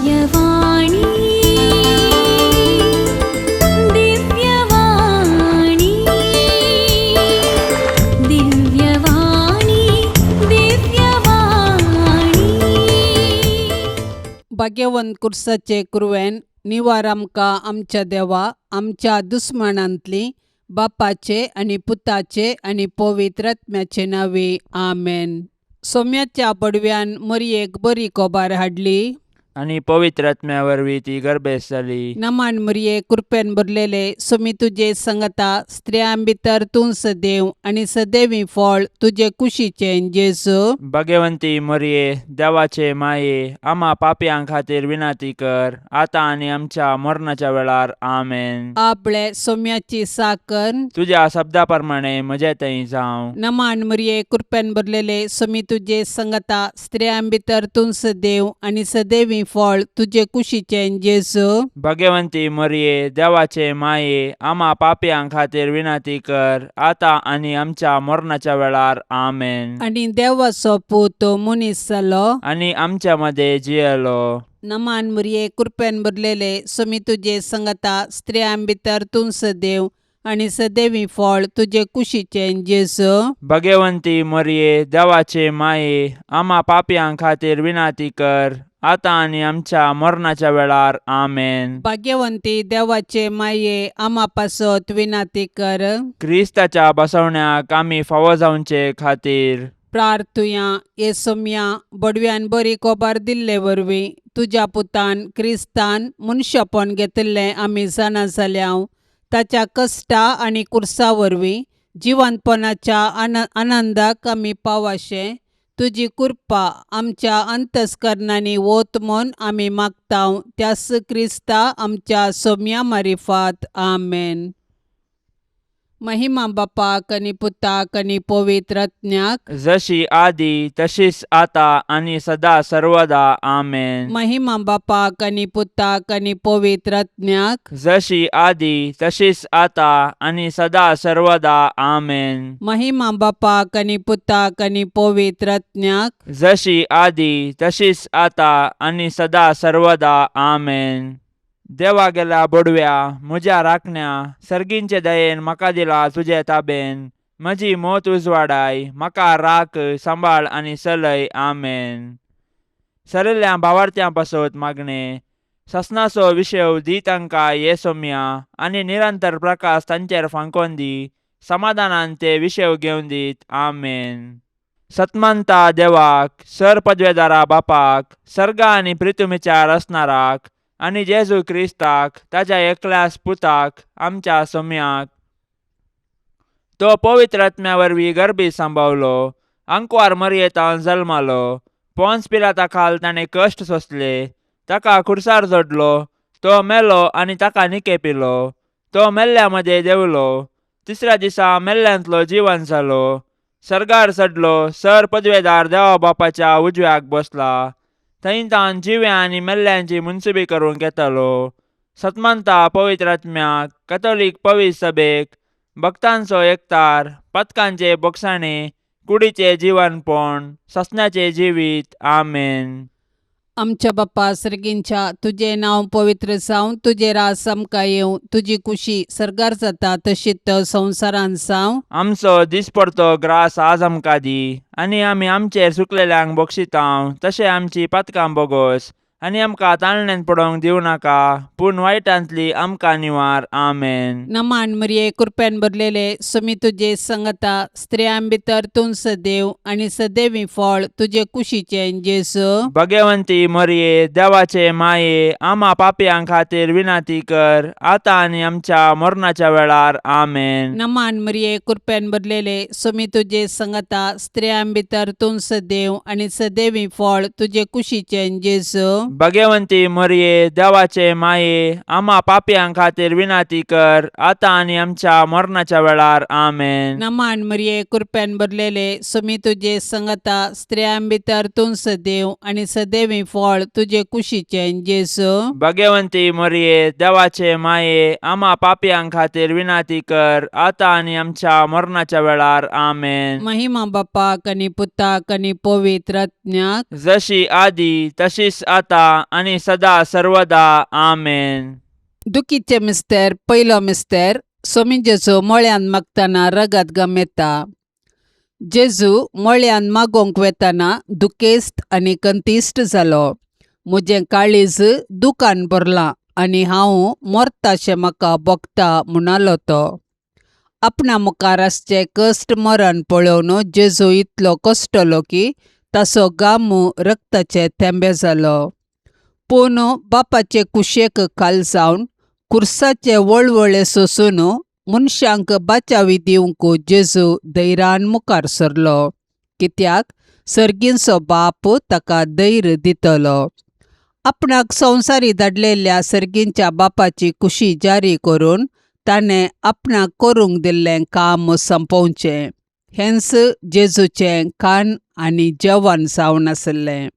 दिव्यवाणी दिव्यवाणी दिव्यवाणी दिव्यवाणी भाग्यवंत कुर्साचे कुरवेन निवार आमकां आमच्या देवा आमच्या दुस्मनांतली बापाचे आनी पुताचे आनी पवित्र आत्म्याचे नावे आमेन. सोम्याच्या पडव्यान मरयेक बरी कोबार हाडली आणि पवित्र आत्म्या वरवीं ती गर्भेस जाली. नमान मरये कृपेन भरलेले सोमी तुजे संगता स्त्रियां भितर तूं सदैव आनी सदैवी फळ तुजे कुशीचें जेजू. भाग्यवंती मरिये देवाचे माये आम्हा पापयां खातीर विनाती कर आता आणि आमच्या मरणाच्या वेळार आमेन. आपले सोम्याची साकर तुझ्या शब्दा प्रमाणे म्हजे थंय जावं. नमान मरये कृपेन भरलेले सोमी तुजे संगता स्त्रियां भितर तूं सदैव आनी सदैवी फळ तुजे कुशीचें जेजू. भाग्यवंती मरिये देवाचे माये आम्हा पापयां खातीर विनाती कर आता आणि आमच्या मरणाच्या वेळार आमेन. आनी देवाचो पूत मनीस जालो आणि आमच्या मध्ये जियेलो. नमान मरये कृपेन भरलेले सोमी तुजे संगता स्त्रियां भितर तूं सदैव आनी सदैवी फळ तुजे कुशीचें जेजू. भाग्यवंती मरिये देवाचे माये आम्हा पापयां खातीर विनाती कर आता आणि आमच्या मरणाच्या वेळार आमेन. भाग्यवंती देवाचे माये आम्हा पासत विनाती कर. क्रिस्ताच्या बसवण्याक आमी फावो जावचे खातीर प्रार्थुया ये सोम्या बडव्यान बरी कोबार दिल्ले वरवीं तुज्या पुतान क्रिस्तान मनशापण घेतिल्लें आमी जाणा जाल्याव ताच्या कश्टा आनी कुर्सा वरवीं जिवंतपणाच्या आनंदाक आमी पावाशे तुजी कृपा आमच्या अंतस्करणांनी वोत म्हूण आमी मागताव त्यास क्रिस्ता आमच्या सोम्या मारिफात आमेन. महिमा बापाक आनी पुताक आनी पवित्र आत्म्याक जशी आदी तशीच आता आणि सदा सर्वदा आमेन. महिमा बापाक आनी पुताक आनी पवित्र आत्म्याक जशी आदी तशीच आता आणि सदा सर्वदा आमेन. महिमा बापाक आनी पुताक आनी पवित्र आत्म्याक जशी आदी तशीच आता आणि सदा सर्वदा आमेन. देवा गेला बडव्या म्हज्या राखण्या सर्गींचे दयेन म्हाका दिला तुजे ताबेन म्हजी मोत उजवाडाय म्हाका राख सांबाळ आनी चलय आमेन. सरल्या भावार्थ्यां पासत मागणे ससनाचो विशव दी तांकां ये सोम्या आनी निरंतर प्रकाश तांचेर फांकोन दी समाधानान ते विशव घेवन दीत आमेन. सतमंता देवाक सर पदवेदारा बापाक सर्गा आनी पृथ्वीचार असणाराक आनी जेजू क्रिस्ताक ताच्या एकल्याच पुताक आमच्या सोम्याक तो पवित्र आत्म्या वरवीं गर्भी सांबावलो अंकवार मरयेतावन जल्मालो पोन्स पिलाता खाल ताणें कश्ट सोंसले ताका खुर्सार जोडलो तो मेलो आनी ताका निके पिलो तो मेल्ल्या मध्ये देवलो तिसऱ्या दिसा मेल्ल्यांतलो जिवन जालो सर्गार चडलो सर पदवेदार देवा बापाच्या उजव्याक बसला थंय तान जिव्या आनी मेल्ल्यांची मुनसुबी करूंक येतलो. सतमंता पवित्र आत्म्याक कॅथोलीक पवित्र सभेक भक्तांचो एकतार पथकांचे बोगसाणे कुडीचे जीवनपण ससण्याचे जिवीत आमेन. आमच्या बापा सर्गींच्या तुझे नाव पवित्र जावं तुझे रास आमकां येवं तुजी कुशी सर्गार जाता तशीच संवसारान जावं. आमचो दिसपडतो ग्रास आज आमकां दी आनी आमी आमचेर सुकलेल्यांक बक्षितांव तशें आमची पातकां बोगोस आनी आमकां ताळण्यांत पडोवंक दिवं नाका पूण वायटांतली आमकां निवार आमेन. नमान मरये कृपेन भरलेले सोमी तुजे संगता स्त्रियां भितर तूं सदैव आनी सदैवी फळ तुजे कुशीचें जेजू. भाग्यवंती मरिये देवाचे माये आम्हा पापयां खातीर विनाती कर आता आणि आमच्या मरणाच्या वेळार आमेन. नमान मरये कृपेन भरलेले सोमी तुजे संगता स्त्रियां भितर तूं सदैव आनी सदैवी फळ तुजे कुशीचें जेजू. भाग्यवंती मरिये देवाचे माये आम्हा पापयां खातीर विनाती कर आता आणि आमच्या मरणाच्या वेळार आमेन. नमान मरये कृपेन भरलेले सोमी तुजे संगता स्त्रियां भितर तूं सदैव आनी सदैवी फळ तुजे कुशीचें जेजू. भाग्यवंती मरिये देवाचे माये आम्हा पापयां खातीर विनाती कर आता आणि आमच्या मरणाच्या वेळार आमेन. महिमा बापाक आनी पुताक आनी पवित्र आत्म्याक जशी आदी तशीच आता आतां आनी सदां सर्वदा आमेन. दुखीचे मिस्तेर पयलो मिस्तेर सोमी जेजू मळ्यान मागतना रगत गम येता. जेजू मळ्यान मागोंक वेतना दुखेस्त आनी कंतिश्ट जालो. म्हजें काळीज दुखान भरलां आनी हांव मरताशें म्हाका भोगता म्हणालो तो. आपणा मुखार आसचें कश्ट मरण पळोवन जेजू इतलो कश्टलो की ताचो गाम रक्ताचे थेंबे जालो. पूण बापाचे कुशेक खाल जावन कुर्साचे वळवळे सोसून मनशांक बाचावी दिवंक जेजू धैर्यान मुखार सरलो, कित्याक सर्गींचो बाप ताका धैर्य दितलो. आपणाक संवसारी धाडलेल्या सर्गींच्या बापाची कुशी जारी करून ताणें आपणाक करूंक दिल्लें काम संपोवचें हेंच जेजूचें खाण आनी जेवण जावन आसलें.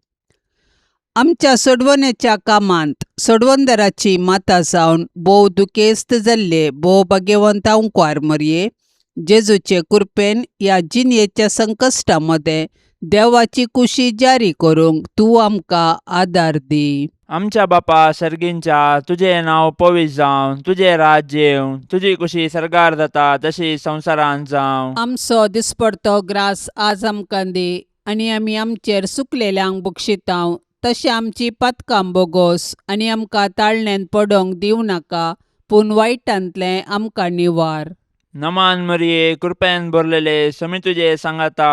आमच्या सोडवणेच्या कामांत सोडवणदाराची माता जावन भोव दुखेस्त जाल्ले भोव भाग्यवंता उंकवार मरये, जेजूचे कृपेन ह्या जिणयेच्या संकश्टामध्ये देवाची कुशी जारी करूंक तूं आमकां आदार दी. आमच्या बापा सर्गींच्या, तुजें नांव पवित्र जावं, तुजें राज्य येवं, तुजी कुशी सरगार जाता तशी संवसारांत जावं. आमचो दिसपडतो ग्रास आज आमकां दी, आनी आमी आमचेर चुकलेल्यांक बक्षितांव तशें आमची पातकां बोगोस, आनी आमकां ताळणेन पडोंक दिवं नाका, पूण वायटांतलें आमकां निवार. नमान मरिये, कृपेन भरलेले, समी तुजे सांगाता,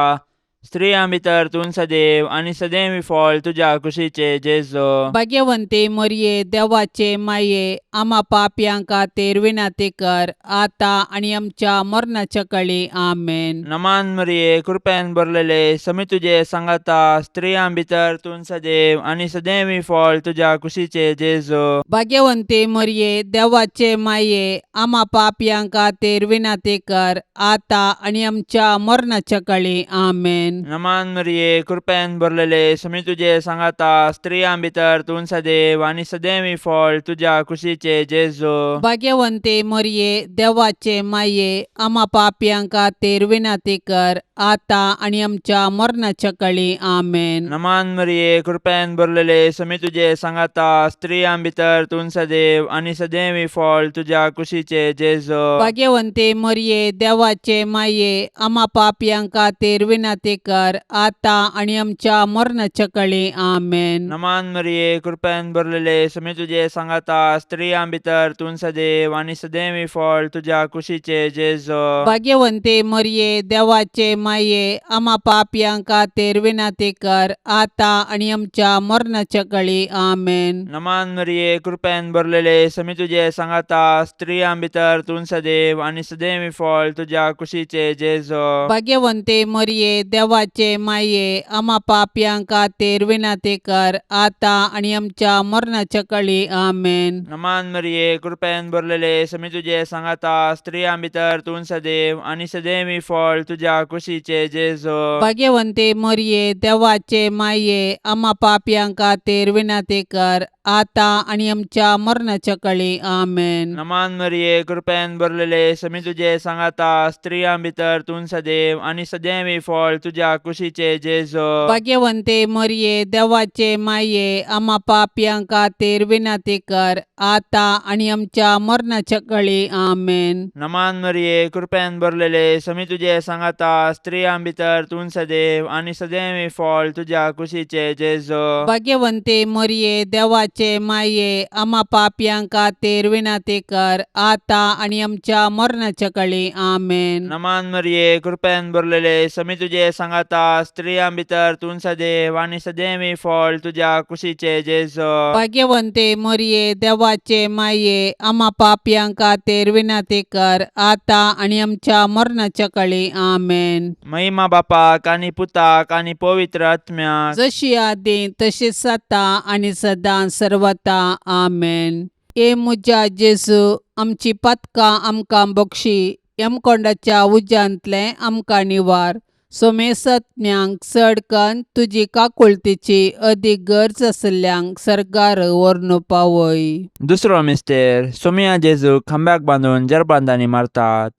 स्त्रियां भितर तूं सदैव आनी सदैवी फळ तुज्या कुशीचे जेजू. भाग्यवंते मरये, देवाचे माये, आमा पापयांक खातीर विनाती कर, आतां आनी आमच्या मरणाच्या काळी आमेन. नमान मरिये, कृपेन भरलेले, समी तुजे सांगाता, स्त्रियां भितर तूं सदैव आनी सदैवी फळ तुज्या कुशीचे जेजू. भाग्यवंते मरये, देवाचे माये, आमा पापयांक खातीर विनाती कर, आतां आनी आमच्या मरणाच्या काळी आमेन. नमान मरिये, कृपेन भरलेले, समी तुजे सांगाता, स्त्रियां भितर तूं सदैव आनी सदैवी फळ तुज्या कुशीचे जेजू. भाग्यवंते मरये, देवाचे माये, आमा पापयांक खातीर विनाती कर, आतां आनी आमच्या मरणाच्या काळी आमेन. नमान मरिये, कृपेन भरलेले, समी तुजे सांगाता, स्त्रियां भितर तूं सदैव आनी सदैवी फळ तुज्या कुशीचे जेजू. भाग्यवंते मरये, देवाचे माये, आमा पापयांक खातीर विनाती कर, आतां आनी आमच्या मरणाच्या काळी आमेन. नमान मरिये, कृपेन भरलेले, समी तुजे सांगाता, स्त्रियां भितर तूं सदैव आनी सदैवी फळ तुज्या कुशीचे जेजू. भाग्यवंते मरये, देवाचे माये, आमा पापयांक खातीर विनाती कर, आतां आनी आमच्या मरणाच्या काळी आमेन. नमान मरिये, कृपेन भरलेले, समी तुजे सांगाता, स्त्रियां भितर तूं सदैव आनी सदैवी फळ तुज्या कुशीचे जेजू. भाग्यवंते मरये, देवाचे माये, आमा पापयांक खातीर विनाती कर, आतां आनी आमच्या मरणाच्या काळी आमेन. नमान मरिये, कृपेन भरलेले, समी तुजे सांगाता, स्त्रियां भितर तूं सदैव आनी सदैवी फळ तुज्या कुशीचे जेजू. भाग्यवंते मरये, देवाचे माये, आमा पापयांक खातीर विनाती कर, आतां आनी आमच्या मरणाच्या काळी आमेन. नमान मरिये, कृपेन भरलेले, समी तुजे सांगाता, स्त्रियां भितर तूं सदैव आनी सदैवी फळ तुज्या कुशीचे जेजू. भाग्यवंते मरये, देवाचे माये, आमा पापयांक खातीर विनाती कर, आतां आनी आमच्या मरणाच्या काळी आमेन. नमान मरिये, कृपेन भरलेले, समी तुजे सांगाता, स्त्रियां भितर तूं सदैव आनी सदैवी फळ तुज्या कुशीचे जेजू. भाग्यवंते मरये, देवाचे माये, आमा पापयांक खातीर विनाती कर, आतां आनी आमच्या मरणाच्या काळी आमेन. नमान मरिये, कृपेन भरलेले, समी तुजे सांगाता, स्त्रियां भितर तूं सदैव आनी सदैवी फळ तुज्या कुशीचे जेजू. भाग्यवंते मरये, देवाचे माये, आमा पापयांक खातीर विनाती कर, आतां आनी आमच्या मरणाच्या काळी आमेन. महिमा बापाक आनी पुताक आनी पवित्र आत्म्याक, जशी आदी तशीच आता आनी सदां सर्वता आमेन. ए म्हज्या जेजू, आमची पातकां आमकां बक्षी, यमकोंडाच्या उज्यांतले आमकां निवार. सोमेसत्म्यांक चडकन तुजी काकुळतीची अदीक गरज आसल्यांक सरकार व्हरून पावय. दुसरो मिस्तेर, सोमिया जेजू खांब्याक बांदून जरबांदांनी मारतात.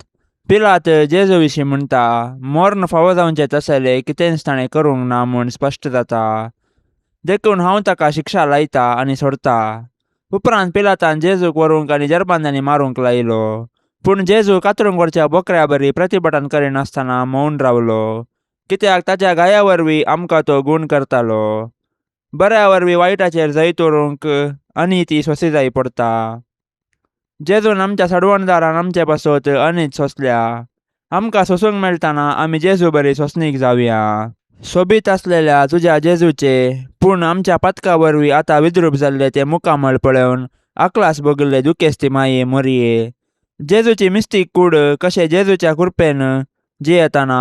पिलात जेजू विशीं म्हणटा, मरण फावो जावचें तसलें कितेंच ताणें करूंक ना म्हूण स्पश्ट जाता. देखून हांव ताका शिक्षा लायता आनी सोडता. उपरांत पिलातान जेजूक व्हरूंक आनी जरबांद्यांनी मारूंक लायलो. पूण जेजू कातरूंक व्हरच्या बोकड्या बरी प्रतिभटन करिनासतना मौन रावलो, कित्याक ताच्या गाया वरवीं आमकां तो गूण करतालो. बऱ्या वरवीं वायटाचेर जैत व्हरूंक अनिती सोंसी जायी पडटा. जेजून आमच्या सडवणदारान आमचे पासत अनीत सोंसल्या. आमकां सोसूंक मेळटाना आमी जेजू बरी सोंसणीक जावया. सोबीत आसलेल्या तुज्या जेजूचे पूण आमच्या पातका वरवीं आतां विद्रूप जाल्ले ते मुखामळ पळोवन आकलास भोगिल्ले दुखेस्ती माये मोरये. जेजूची मिस्तीक कूड कशें जेजूच्या कृपेन जियेताना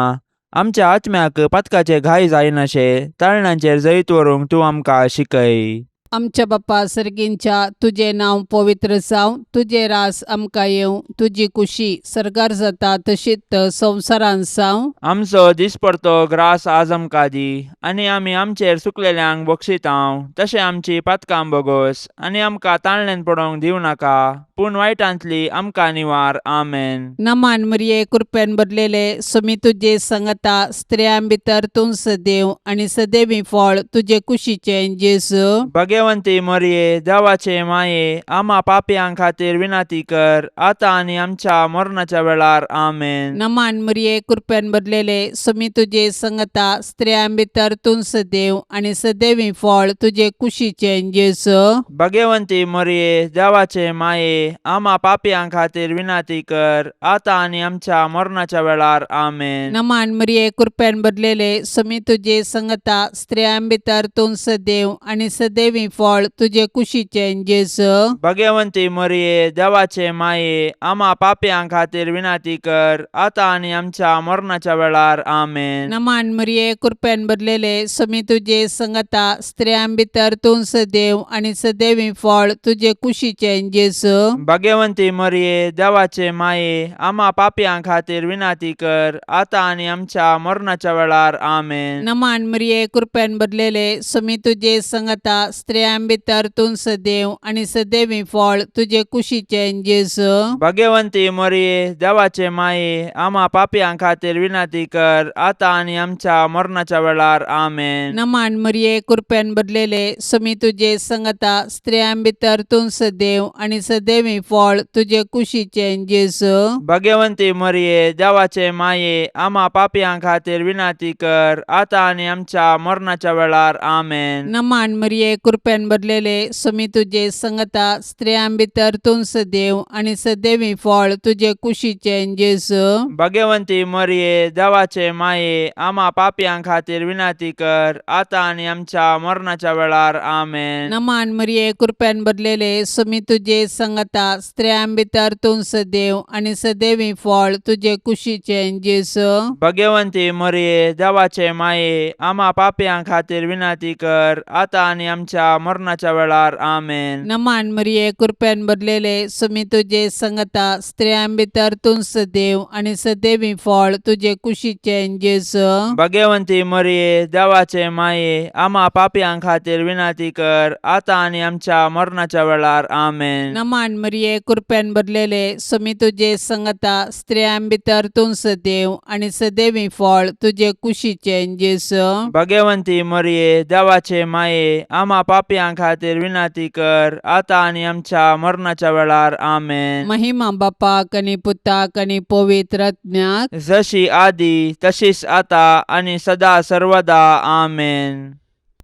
आमच्या आत्म्याक पातकाचे घाय जायनाशे ताळण्यांचेर जैत व्हरूंक तूं आमकां शिकय. आमच्या बाप्पा सर्गींच्या तुझे नांव पवित्र जावं, तुझे रास आमकां येवं, तुजी कुशी सरकार जाता तशीच संवसारांत जावं. आमचो दिसपडतो ग्रास आज आमकां दी, आनी आमी आमचेर चुकलेल्यांक बक्षितांव तशें आमची पातकां बोगोस, आनी आमकां ताळणेन पडोवंक दिवं नाका, पूण वायटांतली आमकां निवार. आमेन. नमान मरिये कृपेन भरलेले समी तुजे संगता स्त्रियां भितर तूं सदैव आनी सदैवी फळ तुजे कुशीचें जेजू. भाग्यवंती मरिये, देवाचे माये, आम्हा पापयां खातीर विनाती कर, आतां आनी आमच्या मरणाच्या वेळार. आमेन. नमान मरिये कृपेन भरलेले समी तुजे संगता स्त्रियां भितर तूं सदैव आनी सदैवी फळ तुजे कुशीचें जेजू. भाग्यवंती मरिये, देवाचे माये, आम्हा पापयां खातीर विनाती कर, आतां आनी आमच्या मरणाच्या वेळार. आमेन. नमान मरिये कृपेन भरलेले समी तुजे संगता स्त्रियां भितर तूं सदैव आनी सदैवी फळ तुजे कुशीचें जेजू. भाग्यवंती मरिये, देवाचे माये, आम्हा पापयां खातीर विनाती कर, आतां आनी आमच्या मरणाच्या वेळार. आमेन. नमान मरिये कृपेन भरलेले समी तुजे संगता स्त्रियां भितर तूं सदैव आनी सदैवी फळ तुजे कुशीचें जेजू. भाग्यवंती मरिये, देवाचे माये, आम्हा पापयां खातीर विनाती कर, आतां आनी आमच्या मरणाच्या वेळार. आमेन. नमान मरिये कृपेन भरलेले समी तुजे संगता स्त्रियां भितर तूं सदैव आनी सदैवी फळ तुजे कुशीचें जेजू. भाग्यवंती मरिये, देवाचे माये, आम्हा पापयां खातीर विनाती कर, आतां आनी आमच्या मरणाच्या वेळार. आमेन. नमान मरिये कृपेन भरलेले समी तुजे संगता स्त्रियां भितर तूं सदैव आनी सदैवी फळ तुजे कुशीचें जेजू. भाग्यवंती मरिये, देवाचे माये, आम्हा पापयां खातीर विनाती कर, आतां आनी आमच्या मरणाच्या वेळार. आमेन. नमान मरिये कृपेन भरलेले समी तुजे संगता स्त्रियां भितर तूं सदैव आनी सदैवी फळ तुजे कुशीचें जेजू. भाग्यवंती मरिये, देवाचे माये, आम्हा पापयां खातीर विनाती कर, आतां आनी आमच्या मरणाच्या वेळार. आमेन. नमान मरिये कृपेन भरलेले समी तुजे संगता स्त्रियां भितर तूं सदैव आनी सदैवी फळ तुजे कुशीचें जेजू. भाग्यवंती मरिये, देवाचे माये, आम्हा पापयां खातीर विनाती कर, आतां आनी आमच्या मरणाच्या वेळार. आमेन. नमान मरिये कृपेन भरलेले समी तुजे संगता स्त्रियां भितर तूं सदैव आनी सदैवी फळ तुजे कुशीचें जेजू. भाग्यवंती मरिये, देवाचे माये, आम्हा पापयां खातीर विनाती कर, आतां आनी आमच्या मरणाच्या वेळार. आमेन. नमान मरिये कृपेन भरलेले समी तुजे संगता स्त्रियां भितर तूं सदैव आनी सदैवी फळ तुजे कुशीचें जेजू. भाग्यवंती मरिये, देवाचे माये, आम्हा पापयां खातीर विनाती कर, आतां आनी आमच्या मरणाच्या वेळार. आमेन. महिमा बापाक आनी पुताक आनी पवित्र आत्म्याक, जशी आदी तशीच आतां आनी सदा सर्वदा. आमेन.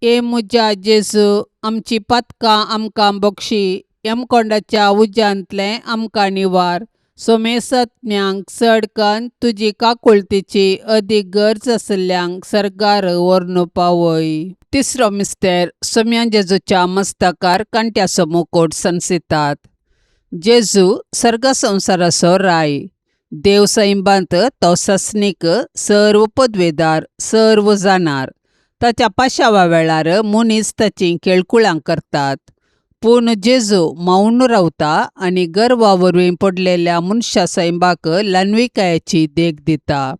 ए मुजा जेजू, आमची पातकां आमकां बक्षी, यमकोंडाच्या उज्यांतले आमकां निवार. सोमेसत्म्यांक चडकन तुजी काकुळतीची अदीक गरज आसल्यांक सरकार व्हरून पावय. तिसरो मिस्तेर सोम्या जेजूच्या मस्तकार कांट्याचो मुकुट संसितात. जेजू सर्ग संवसाराचो राय. देव सैबांत तो सस्नीक, सर्व पदवेदार, सर्व जाणार. ताच्या पाशावा वेळार मनीस ताची केळकुळां करतात. पूण जेजू मौन रावता आनी गर्वा वरवीं पडलेल्या मनशा सैबाक ल्हानविकायेची देख दिता.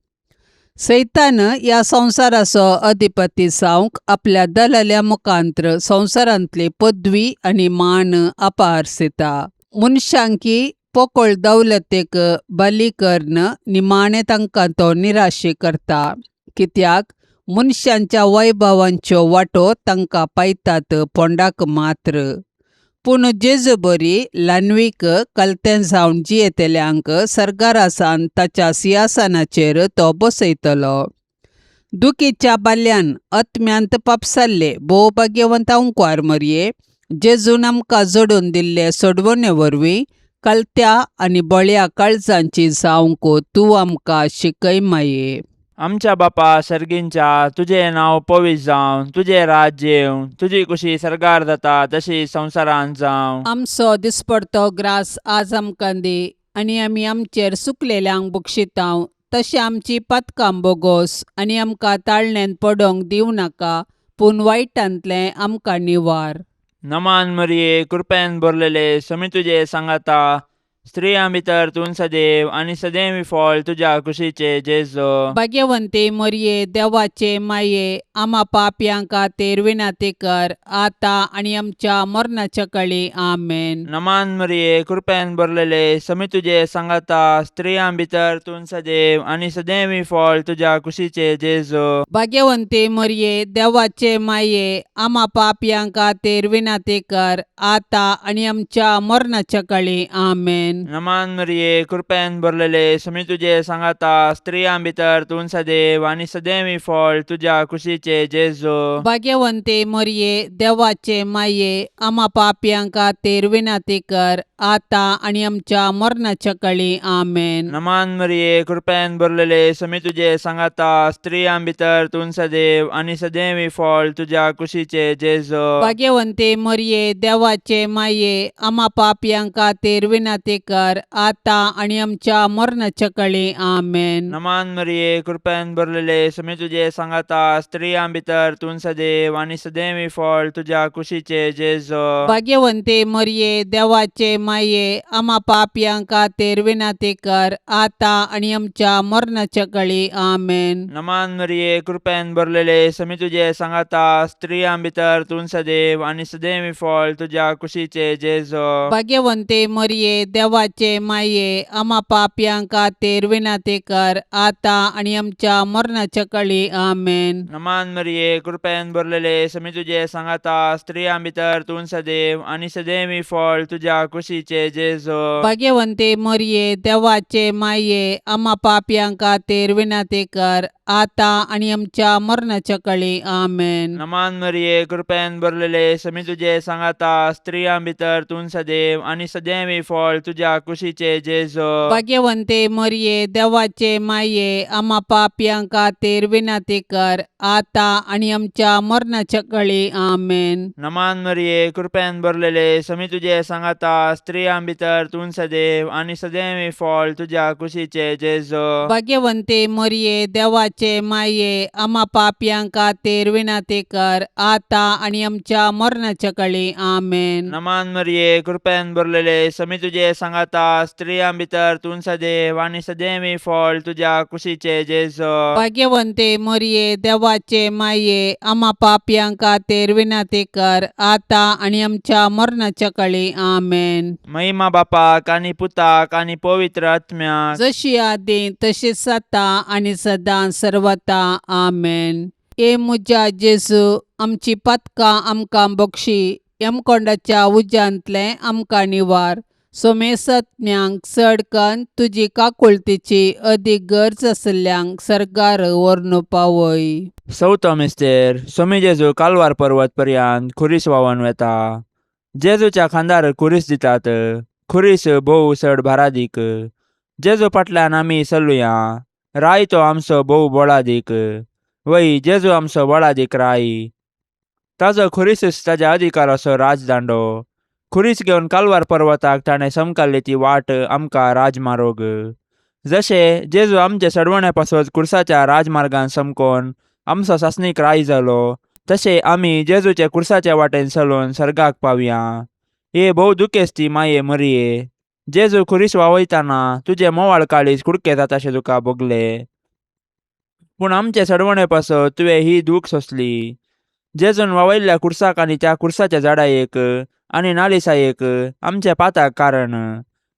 सैतान ह्या संवसाराचो अधिपती जावंक आपल्या दलाल्या मुखांत्र संवसारांतली पदवी आनी मान आपारसिता. मनशांकी पोकळ दौलतेक बली कर्ण निमाणें तांकां तो निराशे करता. कित्याक मनशांच्या वैभवांच्यो वाटो तांकां पायतात पोंडाक मात्र. पूण जेजू बरी ल्हानवीक कलतें जावन जियेतल्यांक सरकारा सावन ताच्या सिंहासनाचेर तो बसयतलो. दुखीच्या बाल्यान आत्म्यांत पापसाल्ले भोव भाग्यवंत अंकुआर मरये, जेजून आमकां जोडून दिल्ले सोडवणे वरवीं कलत्या आनी बळ्या काळजांची जावंक तूं आमकां शिकय माये. आमच्या बापा सर्गींच्या, तुझे नांव पवित्र जावं, तुझे राज्य येवं, तुजी कुशी सरकार जाता तशी संवसारांत जावं. आमचो दिसपडतो ग्रास आज आमकां दी, आनी आमी आमचेर चुकलेल्यांक बक्षितांव, तशें आमची पातकां बोगोस आनी आमकां ताळणेंत पडोवंक दिवं नाका, पूण वायटांतलें आमकां निवार. नमान मरिये, कृपेन भरलेले, समी तुजे सांगाता, स्त्रियां भितर तूं सदैव आनी सदैवी फळ तुज्या कुशीचे जेजो. भाग्यवंते मरये, देवाचे माये, आमा पापयांक खातीर विनाती कर, आतां आनी आमच्या मरणाच्या काळी आमेन. नमान मरिये, कृपेन भरलेले, समी तुजे सांगाता, स्त्रियां भितर तूं सदैव आनी सदैवी फळ तुज्या कुशीचे जेजो. भाग्यवंते मरये, देवाचे माये, आमा पापयांक खातीर विनाती कर, आतां आनी आमच्या मरणाच्या काळी आमेन. नमान मरिये, कृपेन भरलेले, समी तुजे सांगाता, स्त्रियां भितर तूं सदैव आनी सदैवी फळ तुज्या कुशीचे जेजो. भाग्यवंते मरये, देवाचे माये, आमा पापयांक खातीर विनाती कर, आतां आनी आमच्या मरणाच्या काळी आमेन. नमान मरिये, कृपेन भरलेले, समी तुजे सांगाता, स्त्रियां भितर तूं सदैव आनी सदैवी फळ तुज्या कुशीचे जेजो. भाग्यवंते मरये, देवाचे माये, आमा पापयांक खातीर विनाती कर, आतां आनी आमच्या मरणाच्या काळी आमेन. नमान मरिये, कृपेन भरलेले, समी तुजे सांगाता, स्त्रियां भितर तूं सदैव आनी सदैवी फळ तुज्या कुशीचे जेजो. भाग्यवंते मरये, देवाचे माये, आमा पापयांक खातीर विनाती कर, आतां आनी आमच्या मरणाच्या काळी आमेन. नमान मरिये, कृपेन भरलेले, समी तुजे सांगाता, स्त्रियां भितर तूं सदैव आनी सदैवी फळ तुज्या कुशीचे जेजो. भाग्यवंते मरये, देवाचे माये, आमा पापयांक खातीर विनाती कर, आतां आनी आमच्या मरणाच्या काळी आमेन. नमान मरिये, कृपेन भरलेले, समी तुजे सांगाता, स्त्रियां भितर तूं सदैव आनी सदैवी फळ तुज्या कुशीचे जेजो. भाग्यवंते मरये, देवाचे माये, आमा पापयांक खातीर विनाती कर, आतां आनी आमच्या मरणाच्या काळी आमेन. नमान मरिये, कृपेन भरलेले, समी तुजे सांगाता, स्त्रियां भितर तूं सदैव आनी सदैवी फळ तुज्या कुशीचे जेजो. भाग्यवंते मरये, देवाचे माये, आमा पापयांक खातीर विनाती कर, आतां आनी आमच्या मरणाच्या काळी आमेन. नमान मरिये, कृपेन भरलेले, समी तुजे सांगाता, स्त्रियां भितर तूं सदैव आनी सदैवी फळ तुज्या कुशीचे जेजो. भाग्यवंते मरये, देवाचे माये, आमा पापयांक खातीर विनाती कर, आतां आनी आमच्या मरणाच्या काळी आमेन. नमान मरिये, कृपेन भरलेले, समी तुजे सांगाता, स्त्रियां भितर तूं सदैव आनी सदैवी फळ तुज्या कुशीचे जेजो. भाग्यवंते मरये, देवाचे माये, आमा पापयांक खातीर विनाती कर, आतां आनी आमच्या मरणाच्या काळी आमेन. महिमा बापाक आनी पुताक आनी पवित्र आत्म्याक, जशी आदी तशीच आता आनी सदां सर्वता आमेन. ए मुजा जेजू, आमची पातकां आमकां बक्षी, यमकोंडाच्या उज्यांतलें आमकां निवार. सोमेसत्म्यांक चड कन्न तुजी काकुळतीची अदीक गरज आसल्यांक सरकार व्हरून पावय. चवथो मिस्तेर, सोमी जेजू कालवार पर्वत पर्यंत खुरीस व्हांवून वेता. जेजूच्या खांदार खुरीस दितात, खुरीस भोव चड भारादीक. जेजू फाटल्यान आमी चलुया, राय तो आमचो भोव बळादीक. वय जेजू आमचो बळादीक राय, ताजो खुरीसच ताज्या अधिकाराचो राजदांडो. खुरीस घेवन कालवार पर्वताक ताणें समकाल्ली ती वाट आमकां राजमार्ग. जशें जेजू आमचे सडवणे पासत कुर्साच्या राजमार्गान समकोन आमचो सासणीक राय जालो, तशें आमी जेजूचे कुर्साच्या वाटेन चलून सर्गाक पावया. हे भोव दुखेस्ती माये मरिये, जेजू खुरीस वावयताना तुजे मोवाळ काळीज कुडके जाताशें तुका भोगले. पूण आमचे सडवणे पासत तुवें ही दूख सोंसली. जेजून वावयल्ल्या कुर्साक आनी त्या कुर्साच्या झाडायेक आनी नालिसायेक आमच्या पाताक कारण.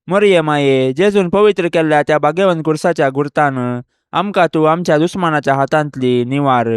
मरिये माये, जेजून पवित्र केल्ल्या त्या भाग्यवंत कुर्साच्या गुर्तान आमकां तूं आमच्या दुस्मानाच्या हातांतली निवार.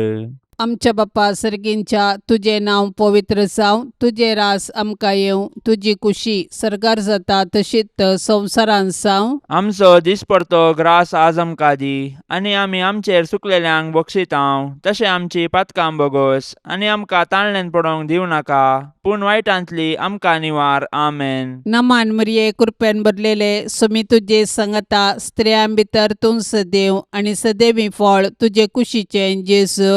आमच्या बाप्पा सर्गींच्या तुझे नाव पवित्र जावं, तुझे रास आमकां येवं, तुजी कुशी सरकार जाता तशीच संवसारांत जावं. आमचो दिसपरतो ग्रास आज आमकां दी, आनी आमी आमचेर सुकलेल्यांक बक्षितांव. तशें आमची पातकां बोगोस, आनी आमकां ताळणेन पडोवंक दिवं नाका, पूण वायटांतली आमकां निवार. आमेन. नमान मरिये कृपेन भरलेले समी तुझे संगता स्त्रियां भितर तूं सदैव आनी सदैवी फळ तुझे कुशीचें जेजू.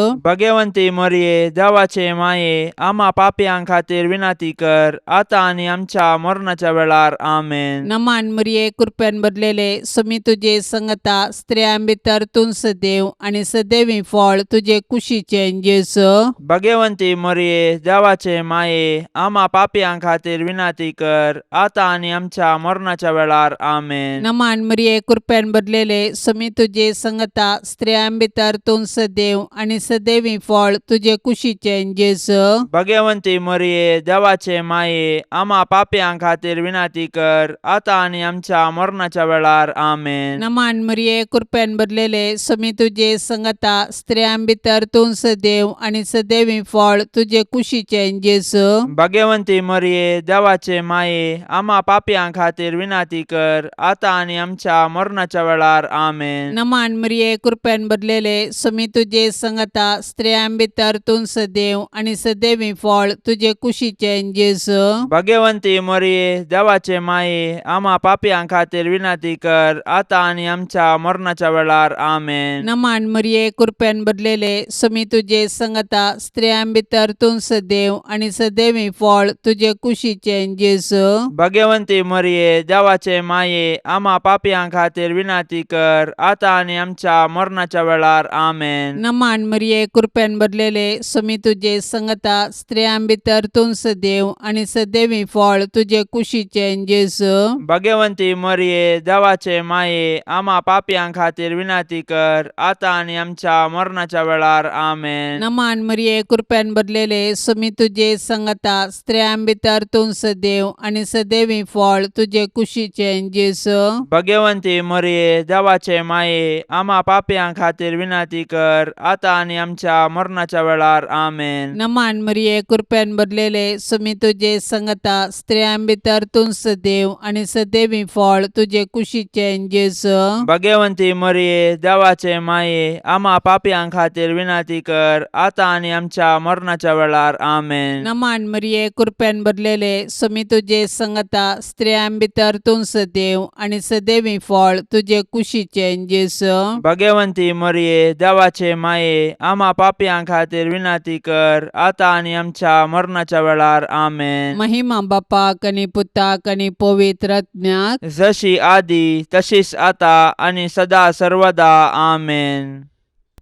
भगवंती मरिये देवाचे माये, आम्हा पापयां खातीर विनाती कर, आता आनी आमच्या मरणाच्या वेळार. आमेन. नमान मरिये कृपेन भरलेले समी तुझे संगता स्त्रियां भितर तूं सदैव आनी सदैवी फळ तुझे कुशीचें जेजू. भगवंती मरिये देवाचे माये, आम्हा पापयां खातीर विनाती कर, आता आनी आमच्या मरणाच्या वेळार. आमेन. नमान मरिये कृपेन भरलेले समी तुझे संगता स्त्रियां भितर तूं सदैव आनी सदैवी फळ तुझे कुशीचें जेजू. भगवंती मरिये देवाचे माये, आम्हा पापयां खातीर विनाती कर, आता आनी आमच्या मरणाच्या वेळार. आमेन. नमान मरिये कृपेन भरलेले समी तुझे संगता स्त्रियां भितर तूं सदैव आनी सदैवी फळ तुझे कुशीचें जेजू. भगवंती मरिये देवाचे माये, आम्हा पापयां खातीर विनाती कर, आता आनी आमच्या मरणाच्या वेळार. आमेन. नमान मरिये कृपेन भरलेले समी तुझे संगता स्त्रियां भितर तूं सदैव आनी सदैवी फळ तुझे कुशीचें जेजू. भगवंती मरिये देवाचे माये, आम्हा पापयां खातीर विनाती कर, आता आनी आमच्या मरणाच्या वेळार. आमेन. नमान मरिये कृपेन भरलेले समी तुझे संगता स्त्रियां भितर तूं सदैव आनी सदैवी फळ तुझे कुशीचें जेजू. भगवंती मरिये देवाचे माये, आम्हा पापयां खातीर विनाती कर, आता आनी आमच्या मरणाच्या वेळार. आमेन. नमान मरिये कृपेन भरलेले समी तुझे संगता स्त्रियां भितर तूं सदैव आनी सदैवी फळ तुझे कुशीचें जेजू. भगवंती मरिये देवाचे माये, आम्हा पापयां खातीर विनाती कर, आता आनी आमच्या मरणाच्या वेळार. आमेन. नमान मरिये कृपेन भरलेले समी तुझे संगता स्त्रियां भितर तूं सदैव आनी सदैवी फळ तुझे कुशीचें जेजू. भगवंती मरिये देवाचे माये, आम्हा पापयां खातीर विनाती कर, आता आनी आमच्या मरणाच्या वेळार. आमेन. नमान मरिये कृपेन भरलेले समी तुझे संगता स्त्रियां भितर तूं सदैव आनी सदैवी फळ तुझे कुशीचें जेजू. भगवंती मरिये देवाचे माये, आम्हा पापयां खातीर विनाती कर, आता आनी आमच्या मरणाच्या वेळार. आमेन. नमान मरिये कृपेन भरलेले समी तुझे संगता स्त्रियां भितर तूं सदैव आनी सदैवी फळ तुझे कुशीचें जेजू. भगवंती मरिये देवाचे माये, आम्हा पापयां खातीर विनाती कर, आता आनी आमच्या मरणाच्या वेळार. आमेन. महिमा बापाक आनी पुताक आनी पवित्र आत्म्याक, जशी आदी तशीच आता आनी सदा सर्वदा. आमेन.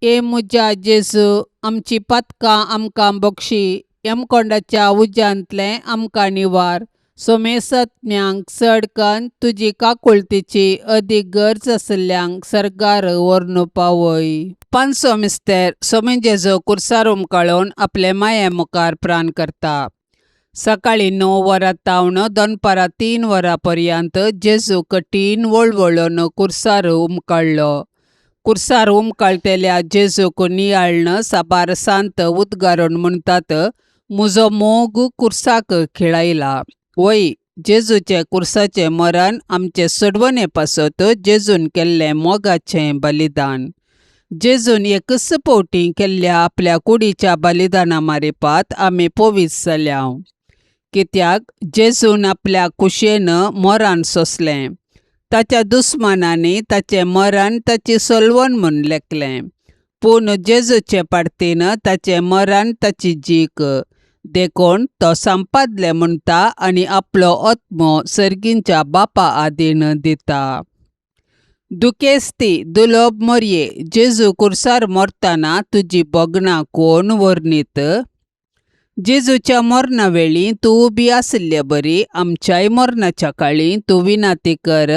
ए मुजा जेजू, आमची पातकां आमकां बक्षी, यमकोंडाच्या उज्यांतले आमकां निवार. सोमेसत्म्यांक चडकन तुजी काकुळतीची अदीक गरज आसल्यांक सरकार व्हरून पावय. पांचसो मिस्तेर सोमे जेजू कुर्सार उमकळून आपले माये मुखार प्राण करता. सकाळी 9 वरां तावन दनपारां 3 वरां पर्यंत जेजू कठीण वळवळून कुर्सार उमकळ्ळो. कुर्सार उमकळटेल्या जेजूक नियाळन साबार सांत उद्गारून म्हणटात, म्हजो मोग कुर्साक खिळायला. वय, जेजूचे कुर्साचें मरण आमचे सोडवणे पासत जेजून केल्लें मोगाचें बलिदान. जेजून एकच फावटी केल्ल्या आपल्या कुडीच्या बलिदाना मारिपात आमी पवित्र जाल्या. कित्याक जेजून आपल्या कुशेन मरण सोंसलें. ताच्या दुस्मानांनी ताचें मरण ताची सोलवण म्हूण लेखलें. पूण जेजूचे पाडतीन ताचें मरण ताची जीक. देखून तो संपादलें म्हणटा आनी आपलो आत्मो सर्गींच्या बापा आदीन दिता. दुखेस्ती दुलोब मरये, जेजू कुर्सार मरतना तुजी बोगणां कोण वर्णीत. जेजूच्या मरणा वेळी तूं उबी आसल्या बरी, आमच्याय मरणाच्या काळी तूं विनाती कर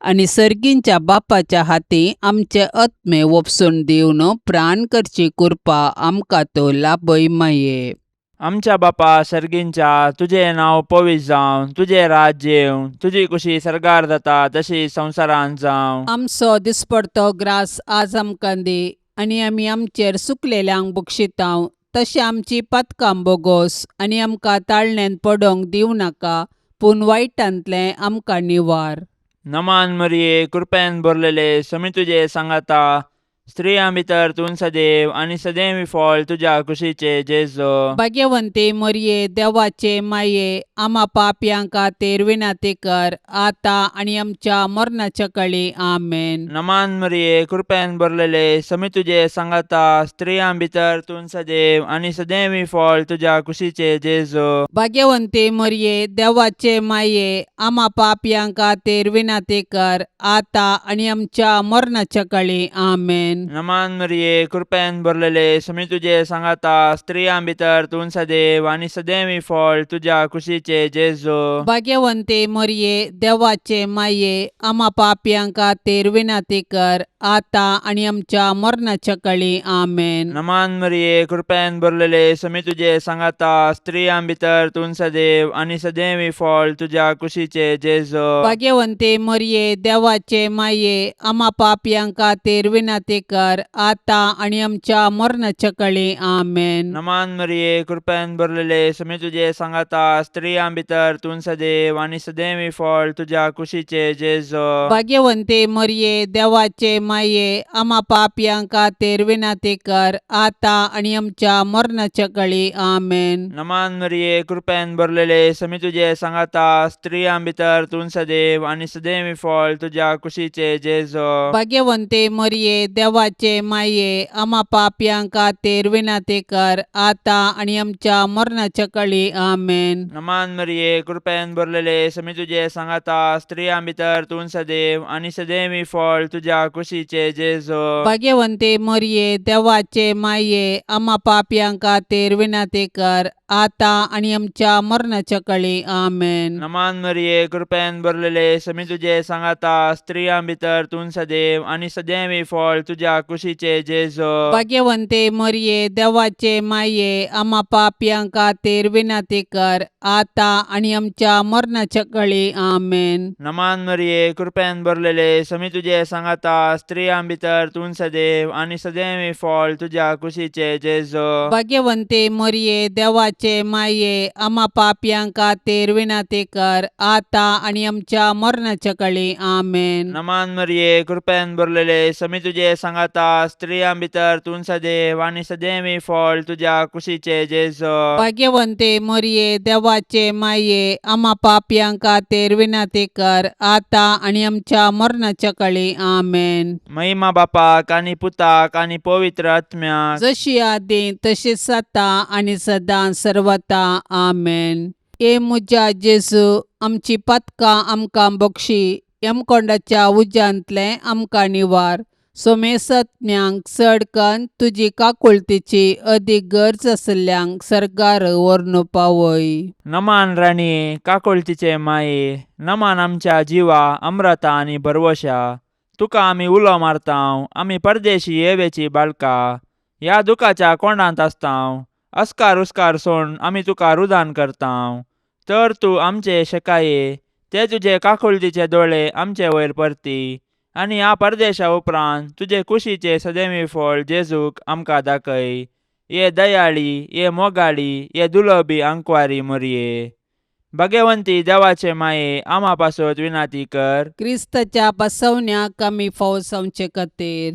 आनी सर्गींच्या बापाच्या हाती आमचे आत्मे वपसून दिवन प्राण करची कृपा आमकां तूं लाबय माये. आमच्या बापा सर्गींच्या तुझे नाव पवित्र जावं, तुझे राज्य येवं, तुझी कुशी सरकार जाता तशी संवसारांत जावं. आमचो दिसपडतो ग्रास आज आमकां दी, आनी आमी आमचेर सुकलेल्यांक बक्षितांव. तशें आमची पातकां बोगोस, आनी आमकां ताळण्यांत पडोंक दिवं नाका, पूण वायटांतलें आमकां निवार. नमान मरिये, कृपेन भरलेले, समी तुझे सांगाता, स्त्रियां भितर तूं सदैव आनी सदैवी फळ तुझ्या कुशीचे जेजो. भाग्यवंते मरिये, देवाचे माये, आम्हा पापयांक खातीर विनाती कर, आता आनी आमच्या मरणाच्या काळी. आमेन. नमान मरिये, कृपेन भरलेले, समी तुझे सांगाता, स्त्रियां भितर तूं सदैव आनी सदैवी फळ तुझ्या कुशीचे जेजो. भाग्यवंते मरिये, देवाचे माये, आम्हा पापयांक खातीर विनाती कर, आता आनी आमच्या मरणाच्या काळी. आमेन. नमान मरिये, कृपेन भरलेले, समी तुझे सांगाता, स्त्रियां भितर तूं सदैव आनी सदैवी फळ तुझ्या कुशीचे जेजो. भाग्यवंते मरिये, देवाचे माये, आम्हा पापयांक खातीर विनाती कर, आता आनी आमच्या मरणाच्या काळी. आमेन. नमान मरिये, कृपेन भरलेले, समी तुझे सांगाता, स्त्रियां भितर तूं सदैव आनी सदैवी फळ तुझ्या कुशीचे जेजो. भाग्यवंते मरिये, देवाचे माये, आम्हा पापयांक खातीर विनाती कर, आता आनी आमच्या मरणाच्या काळी. आमेन. नमान मरिये, कृपेन भरलेले, समी तुझे सांगाता, स्त्रियां भितर तूं सदैव आनी सदैवी फळ तुझ्या कुशीचे जेजो. भाग्यवंते मरिये, देवाचे माये, आम्हा पापयांक खातीर विनाती कर, आता आनी आमच्या मरणाच्या काळी. आमेन. नमान मरिये, कृपेन भरलेले, समी तुझे सांगाता, स्त्रियां भितर तूं सदैव आनी सदैवी फळ तुझ्या कुशीचे जेजो. भाग्यवंते मरिये, देवाचे माये, आम्हा पापयांक खातीर विनाती कर, आता आनी आमच्या मरणाच्या काळी. आमेन. नमान मरिये, कृपेन भरलेले, समी तुझे सांगाता, स्त्रियां भितर तूं सदैव आनी सदैवी फळ तुझ्या कुशीचे जेजो. भाग्यवंते मरिये, देवाचे माये, आम्हा पापयांक खातीर विनाती कर, आता आनी आमच्या मरणाच्या काळी. आमेन. नमान मरिये, कृपेन भरलेले, समी तुझे सांगाता, स्त्रियां भितर तूं सदैव आनी सदैवी फळ तुझ्या कुशीचे जेजो. भाग्यवंते मरिये, देवाचे माये, आम्हा पापयांक खातीर विनाती कर, आता आनी आमच्या मरणाच्या काळी. आमेन. नमान मरिये, कृपेन भरलेले, समी तुझे सांगाता, स्त्रियां भितर तूं सदैव आनी सदैवी फळ तुझ्या कुशीचे जेजो. भाग्यवंते मरिये, देवाचे माये, आम्हा पापयांक खातीर विनाती कर, आता आनी आमच्या मरणाच्या काळी. आमेन. नमान मरिये, कृपेन भरलेले, समी तुझे सांगाता, स्त्रियां भितर तूं सदैव आनी सदैवी फळ तुझ्या कुशीचे जेजो. भाग्यवंते मरिये, देवाचे माये, आम्हा पापयांक खातीर विनाती कर, आता आनी आमच्या मरणाच्या काळी. आमेन. महिमा बापाक आनी पुताक आनी पवित्र आत्म्याक, जशी आदी तशीच आता आनी सदां सर्वता. आमेन. ए मुजा जेजू, आमची पातकां आमकां बक्षी, यमकोंडाच्या उज्यांतले आमकां निवार. सोमेसत्म्यांक चड कन्न तुजी काकुळतीची अदीक गरज आसल्यांक सरकार व्हरून पावय. नमान राणी, काकुळतीचे माये, नमान आमच्या जिवा, अमृता आनी भरवशा. तुका आमी उलो मारतांव, आमी परदेशी येवेची बाळकां, ह्या दुखाच्या कोंडांत आसतांव. अस्कार उस्कार सोडून आमी तुका रुदान करतांव. तर तूं आमचे शेकाये, ते तुजे काकुळतीचे दोळे आमचे वयर परती, आनी ह्या परदेशा उपरांत तुजे कुशीचे सदैवी फळ जेजूक आमकां दाखय. ये दयाळी, ये मोगाळी, ये दुलोबी आंकवारी मरिये. भाग्यवंती देवाचे माये, आम्हा पासत विनाती कर. क्रिस्ताच्या बसवण्याक आमी फावो जावचे खातीर.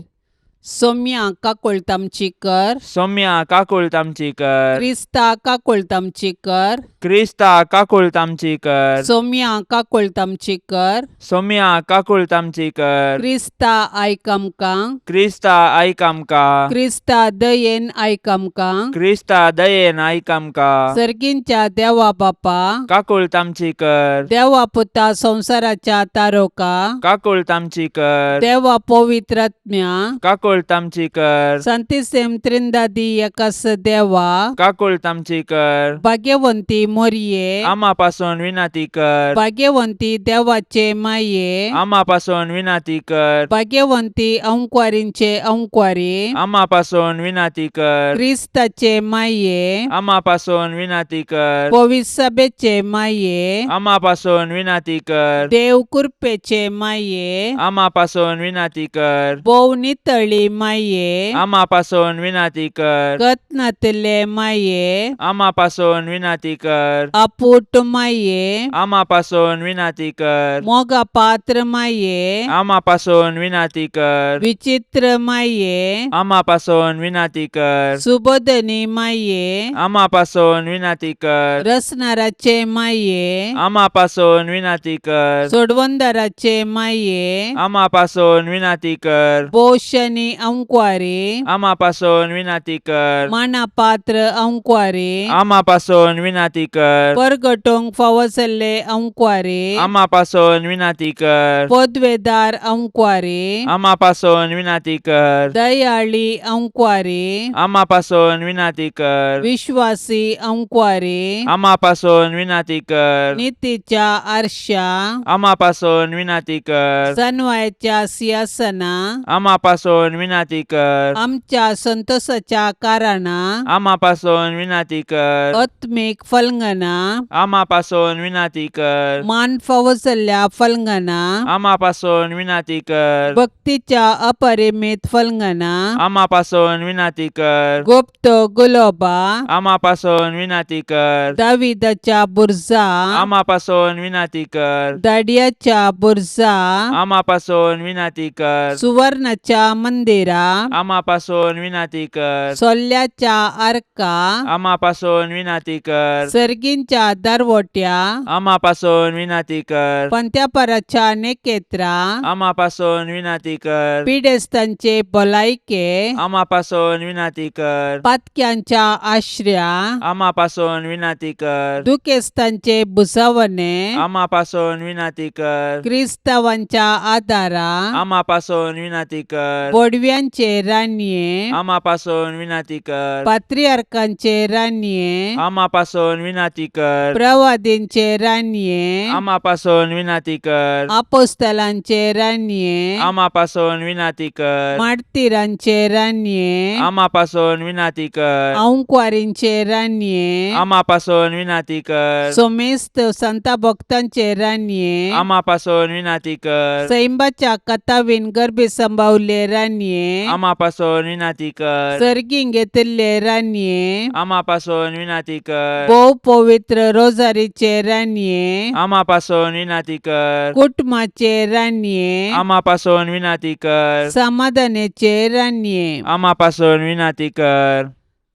सौम्या काकुळतामची कर. सौम्या काकुळतामची कर. क्रिस्ता काकुळतामची कर. क्रिस्ता काकुळतामची कर. सौम्या काकुळतामची कर. सौम्या काकुळतामची कर. क्रिस्ता आयक आमकां. क्रिस्ता आयक आमकां. क्रिस्ता दयेन आयक आमकां. क्रिस्ता दयेन आयक आमकां. सर्गींच्या देवा बापा, काकुळतामची कर. देवा पुता संसाराच्या तारोका, काकुळतामची कर. देवा पवित्र आत्म्या, काकुळ काकूळ तामची कर Santíssim Trindade एकाच देवा काकूळ तामची कर भाग्यवंती मोरये आम्हापासून विनंती कर भाग्यवंती देवाचे माये आम्हापासून विनंती कर भाग्यवंती अंकुवारींचे अंकुवारी आम्हापासून विनंती कर ख्रिस्ताचे माये आम्हापासून विनंती कर पवित्र सभेचे माये आम्हापासून विनंती कर देव कृपेचे माये आम्हापासून विनंती कर बोव नितळी माये आम्हापासून विनंती कर कत्नातले माये आम्हापासून विनंती कर अपूट माये आम्हापासून विनंती कर मोगा पात्र माये आम्हापासून विनंती कर विचित्र माये आम्हापासून विनंती कर सुबोधनी माये आम्हापासून विनंती कर रसनाराचे माये आम्हापासून विनंती कर सोडवंदाराचे माये आम्हापासून विनंती कर बोशनी अंकुवारी आम्हापासून विनंती कर मानापात्र अंकुवारी आम्हापासून विनंती कर परगटोंग फावसले अंकुवारी आम्हापासून विनंती कर पदवेदार अंकुवारी आम्हापासून विनंती कर दयाळी अंकुवारी आम्हापासून विनंती कर विश्वासी अंकुवारी आम्हापासून विनंती कर नीतीच्या आरशा आम्हापासून विनंती कर सनवायच्या सिंहासना आम्हापासून विनंती कर आमच्या संतोषाच्या कारणा आम्हापासून विनंती कर आत्मिक फलंगना आम्हापासून विनंती कर मान फावसल्या फलंगना आम्हापासून विनंती कर भक्तीच्या अपरिमित फलंगना आम्हापासून विनंती कर गुप्त गुलोबा आम्हापासून विनंती कर दाविदाच्या बुर्जा आम्हापासून विनंती कर दाडियाच्या बुर्जा आम्हापासून विनंती कर सुवर्णाच्या मंदिरा आम्हापासून विनंती कर सोल्ल्याच्या आरका आम्हापासून विनंती कर सर्गींच्या दरवट्या आम्हापासून विनंती कर पंत्यापराच्या नेकेत्रा आम्हापासून विनंती कर पिडेस्तांचे भलायके आम्हापासून विनंती कर पातक्यांच्या आश्रया आम्हापासून विनंती कर दुखेस्तांचे बुसावणे आम्हापासून विनंती कर क्रिस्तावांच्या आदारा आम्हापासून विनंती कर बोडव्यांचे रान्ये आम्हापासून विनंती कर पात्रियार्कांचे रान्ये आम्हापासून विनंती कर प्रवादींचे रान्ये आम्हापासून विनंती कर आपोस्तलांचे रान्ये आम्हापासून विनंती कर मार्तिरांचे रान्ये आम्हापासून विनंती कर अंकुवारींचे रान्ये आम्हापासून विनंती कर सोमेस्त संता भक्तांचे रान्ये आम्हापासून विनंती कर सैंबाच्या कथावीन गर्भे संभावले रान्ये आम्हापासून विनंती कर सर्गीं घेतिल्ले रान्ये आम्हापासून विनंती कर भोव पवित्र रोजारीचे रान्ये आम्हापासून विनंती कर कुटुंबाचे रान्ये आम्हापासून विनंती कर समाधानाचे रान्ये आम्हापासून विनंती कर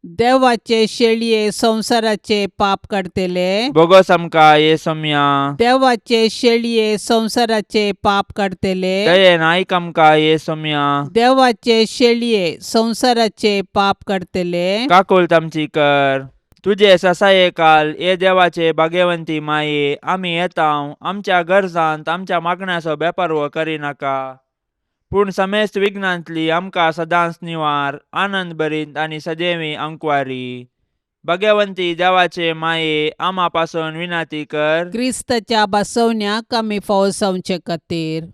देवाचे शेळये संसाराचे पाप काढतेले बोगस आमका येसम्या देवाचे शेळये संसाराचे पाप काढतेले दयेन ऐक आमका येसम्या देवाचे शेळये संसाराचे पाप काढतेले काकुल तामची कर तुझे ससाये काल ये देवाचे भाग्यवंती माये आम्ही येताव आमच्या गरजांत आमच्या मागण्याचो बेपर्व करी नाका पूण समेस्त विघ्नांतली आमकां सदांच निवार आनंद भरीत आनी सदैवी अंकुवारी भाग्यवंती देवाचे माये आम्हा पासून विनंती कर क्रिस्ताच्या बसवण्याक आमी फावसावचे खातीर